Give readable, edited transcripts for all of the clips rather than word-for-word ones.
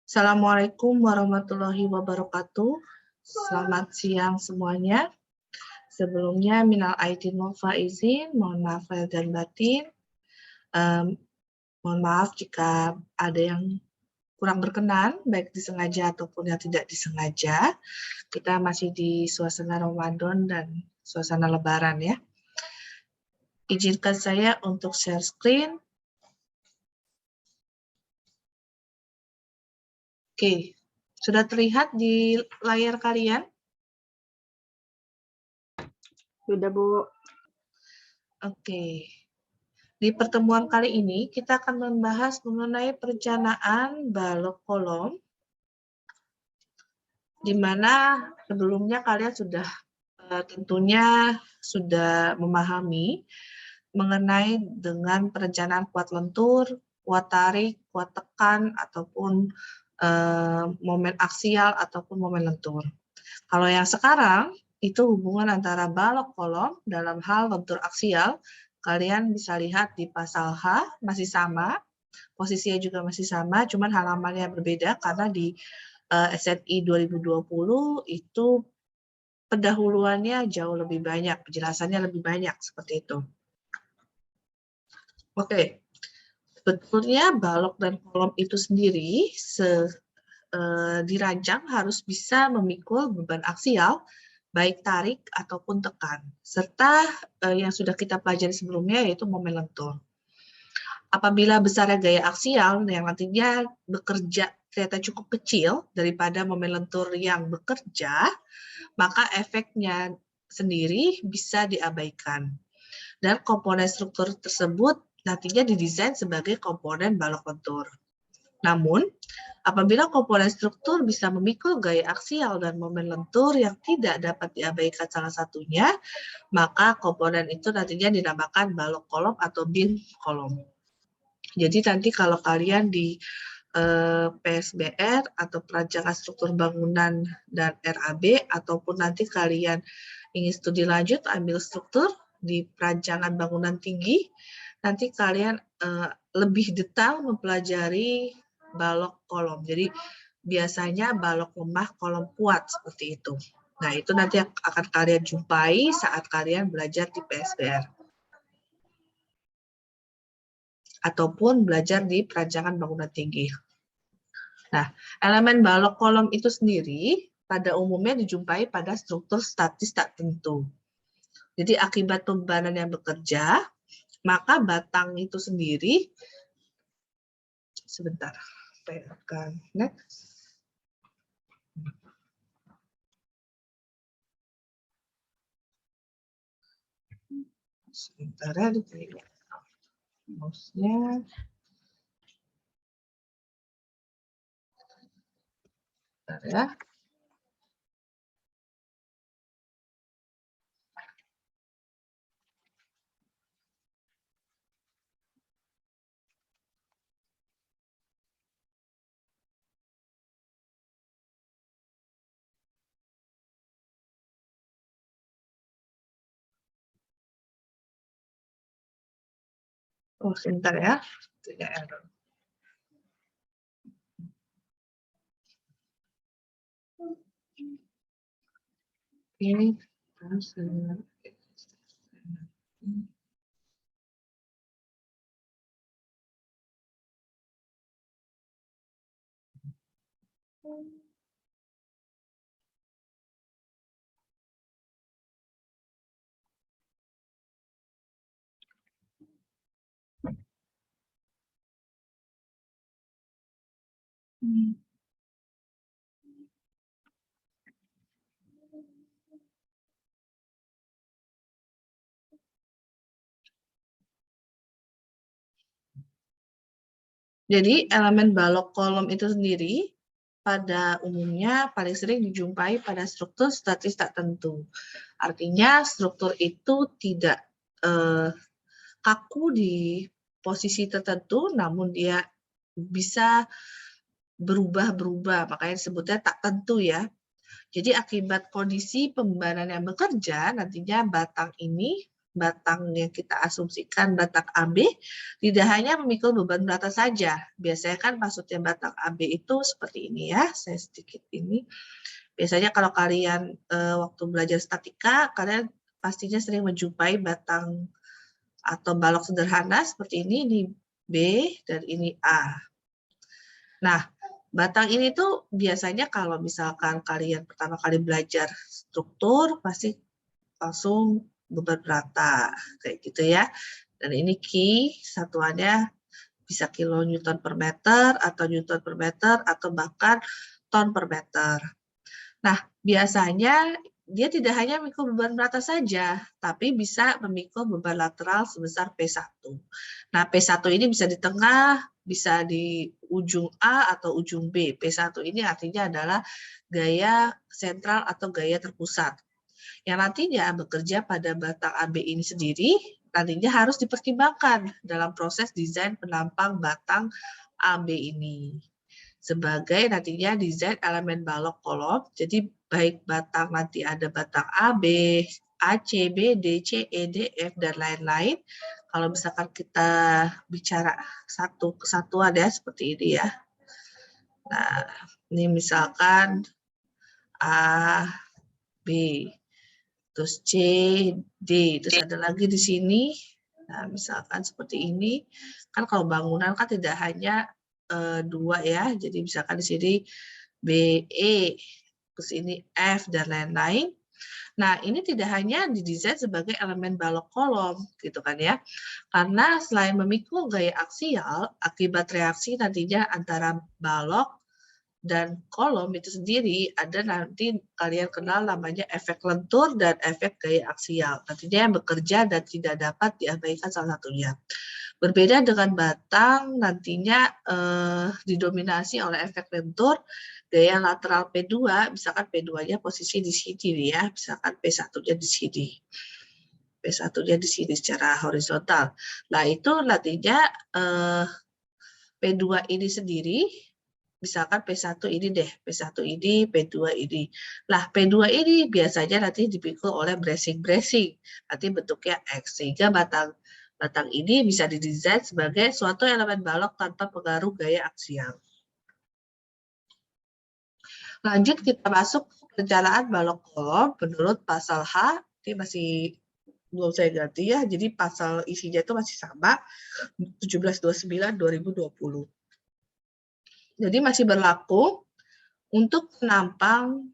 Assalamualaikum warahmatullahi wabarakatuh. Selamat siang semuanya. Sebelumnya minal aidin wal faizin, mohon maaf lahir dan batin. Mohon maaf jika ada yang kurang berkenan, baik disengaja ataupun yang tidak disengaja. Kita masih di suasana Ramadan dan suasana Lebaran ya. Izinkan saya untuk share screen. Oke, sudah terlihat di layar kalian? Sudah, Bu. Oke. Di pertemuan kali ini, kita akan membahas mengenai perencanaan balok kolom, di mana sebelumnya kalian sudah tentunya sudah memahami mengenai dengan perencanaan kuat lentur, kuat tarik, kuat tekan, ataupun momen aksial ataupun momen lentur. Kalau yang sekarang, itu hubungan antara balok kolom dalam hal lentur aksial. Kalian bisa lihat di pasal H masih sama, posisinya juga masih sama, cuman halamannya berbeda karena di SNI 2020 itu pendahuluannya jauh lebih banyak, penjelasannya lebih banyak seperti itu. Oke, sebetulnya balok dan kolom itu sendiri dirancang harus bisa memikul beban aksial, baik tarik ataupun tekan, serta yang sudah kita pelajari sebelumnya yaitu momen lentur. Apabila besarnya gaya aksial yang nantinya bekerja ternyata cukup kecil daripada momen lentur yang bekerja, maka efeknya sendiri bisa diabaikan. Dan komponen struktur tersebut nantinya didesain sebagai komponen balok lentur. Namun, apabila komponen struktur bisa memikul gaya aksial dan momen lentur yang tidak dapat diabaikan salah satunya, maka komponen itu nantinya dinamakan balok kolom atau beam kolom. Jadi nanti kalau kalian di PSBR atau perancangan struktur bangunan dan RAB, ataupun nanti kalian ingin studi lanjut ambil struktur di perancangan bangunan tinggi, nanti kalian lebih detail mempelajari balok kolom. Jadi biasanya balok lemah kolom kuat seperti itu. Nah, itu nanti akan kalian jumpai saat kalian belajar di PSBR. Ataupun belajar di perancangan bangunan tinggi. Nah, elemen balok kolom itu sendiri pada umumnya dijumpai pada struktur statis tak tentu. Jadi akibat pembebanan yang bekerja, maka batang itu sendiri, sebentar, saya akan next. Sebentar ya, diterima. Mouse-nya. Sebentar ya. Oh, sebentar ya. Tidak error. Ini Jadi elemen balok kolom itu sendiri pada umumnya paling sering dijumpai pada struktur statis tak tentu. Artinya struktur itu tidak kaku di posisi tertentu, namun dia bisa berubah-berubah, makanya disebutnya tak tentu ya. Jadi akibat kondisi pembebanan yang bekerja, nantinya batang ini batang yang kita asumsikan batang AB tidak hanya memikul beban merata saja. Biasanya kan maksudnya batang AB itu seperti ini ya, saya sedikit ini. Biasanya kalau kalian waktu belajar statika, kalian pastinya sering menjumpai batang atau balok sederhana seperti ini B dan ini A. Nah, batang ini tuh biasanya kalau misalkan kalian pertama kali belajar struktur, pasti langsung beban rata, kayak gitu ya. Dan ini Ki, satuannya bisa kilonewton per meter, atau newton per meter, atau bahkan ton per meter. Nah, biasanya dia tidak hanya memikul beban rata saja, tapi bisa memikul beban lateral sebesar P1. Nah, P1 ini bisa di tengah, bisa di ujung A atau ujung B. P1 ini artinya adalah gaya sentral atau gaya terpusat. Yang nantinya bekerja pada batang AB ini sendiri, nantinya harus dipertimbangkan dalam proses desain penampang batang AB ini. Sebagai nantinya desain elemen balok kolom, jadi baik batang nanti ada batang AB, AC, BD, CE, DF, dan lain-lain. Kalau misalkan kita bicara satu kesatuan ya, seperti ini ya. Nah, ini misalkan A, B, terus C, D, terus ada lagi di sini. Nah, misalkan seperti ini, kan kalau bangunan kan tidak hanya dua ya, jadi misalkan di sini B, E, terus ini F, dan lain-lain. Nah, ini tidak hanya didesain sebagai elemen balok kolom, gitu kan ya. Karena selain memikul gaya aksial, akibat reaksi nantinya antara balok dan kolom itu sendiri ada nanti kalian kenal namanya efek lentur dan efek gaya aksial. Nantinya yang bekerja dan tidak dapat diabaikan salah satunya. Berbeda dengan batang, nantinya didominasi oleh efek lentur, gaya lateral P2, misalkan P2-nya posisi di sini ya, misalkan P1-nya di sini. P1-nya di sini secara horizontal. Nah, itu nantinya P2 ini sendiri, misalkan P1 ini deh, P1 ini, P2 ini. Nah, P2 ini biasanya nanti dipikul oleh bracing-bracing. Nanti bentuknya X, sehingga batang ini bisa didesain sebagai suatu elemen balok tanpa pengaruh gaya aksial. Lanjut kita masuk perencanaan balok kolom menurut pasal H, ini masih belum saya ganti ya, jadi pasal isinya itu masih sama, 1729/2020. Jadi masih berlaku untuk penampang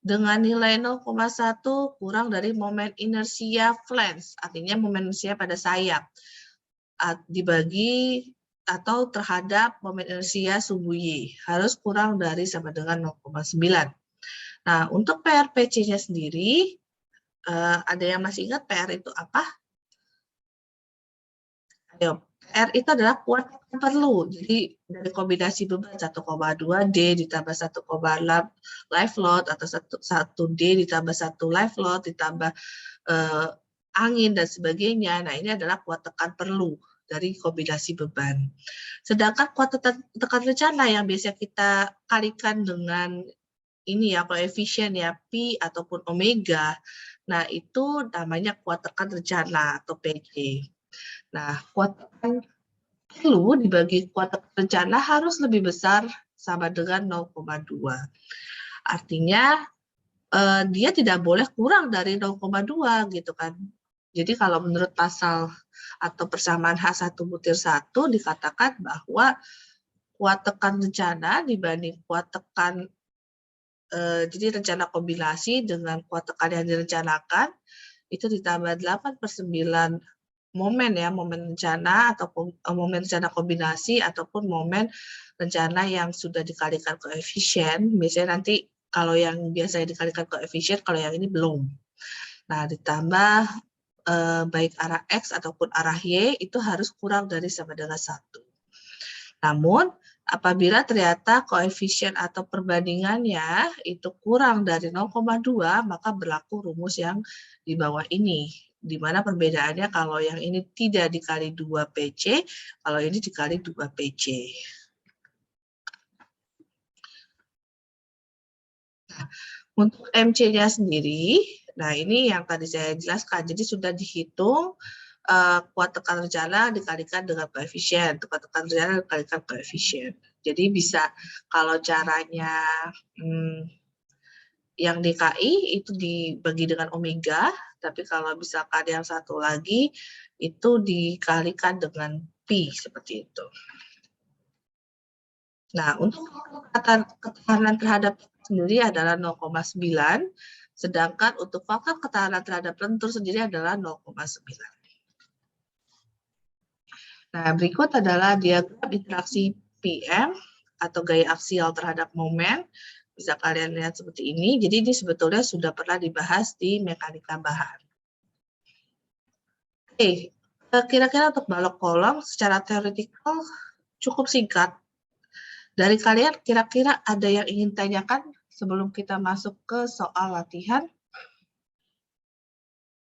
dengan nilai 0,1 kurang dari momen inersia flange, artinya momen inersia pada sayap, dibagi atau terhadap momen inersia sumbu Y, harus kurang dari sama dengan 0,9. Nah, untuk PRPC-nya sendiri, ada yang masih ingat PR itu apa? Ayo, R itu adalah kuat yang perlu. Jadi dari kombinasi beban 1,2 D ditambah 1,6 live load atau 1 D ditambah 1 live load ditambah angin dan sebagainya. Nah, ini adalah kuat tekan perlu dari kombinasi beban. Sedangkan kuat tekan rencana yang biasa kita kalikan dengan ini ya, koefisien ya, Pi ataupun omega. Nah, itu namanya kuat tekan rencana atau PC. Nah, kuat tekan perlu dibagi kuat tekan rencana harus lebih besar sama dengan 0,2. Artinya dia tidak boleh kurang dari 0,2 gitu kan. Jadi kalau menurut pasal atau persamaan H1-1 dikatakan bahwa kuat tekan rencana dibanding kuat tekan jadi rencana kombinasi dengan kuat tekan yang direncanakan itu ditambah 8/9 momen ya, momen rencana ataupun momen rencana kombinasi ataupun momen rencana yang sudah dikalikan koefisien. Biasanya nanti kalau yang biasanya dikalikan koefisien, kalau yang ini belum. Nah, ditambah baik arah X ataupun arah Y itu harus kurang dari sama dengan 1. Namun, apabila ternyata koefisien atau perbandingannya itu kurang dari 0,2, maka berlaku rumus yang di bawah ini. Di mana perbedaannya kalau yang ini tidak dikali 2 PC, kalau ini dikali 2 PC. Nah, Untuk MC-nya sendiri, nah ini yang tadi saya jelaskan, jadi sudah dihitung kuat tekan rencana dikalikan dengan koefisien, kuat tekan rencana dikalikan koefisien. Jadi bisa kalau caranya yang DKI itu dibagi dengan omega, tapi kalau misalkan yang satu lagi itu dikalikan dengan pi seperti itu. Nah, untuk ketahanan terhadap sendiri adalah 0,9, sedangkan untuk faktor ketahanan terhadap lentur sendiri adalah 0,9. Nah, berikut adalah diagram interaksi PM atau gaya aksial terhadap momen. Bisa kalian lihat seperti ini. Jadi ini sebetulnya sudah pernah dibahas di mekanika bahan. Oke, kira-kira untuk balok kolom secara teoretikal cukup singkat. Dari kalian kira-kira ada yang ingin tanyakan sebelum kita masuk ke soal latihan?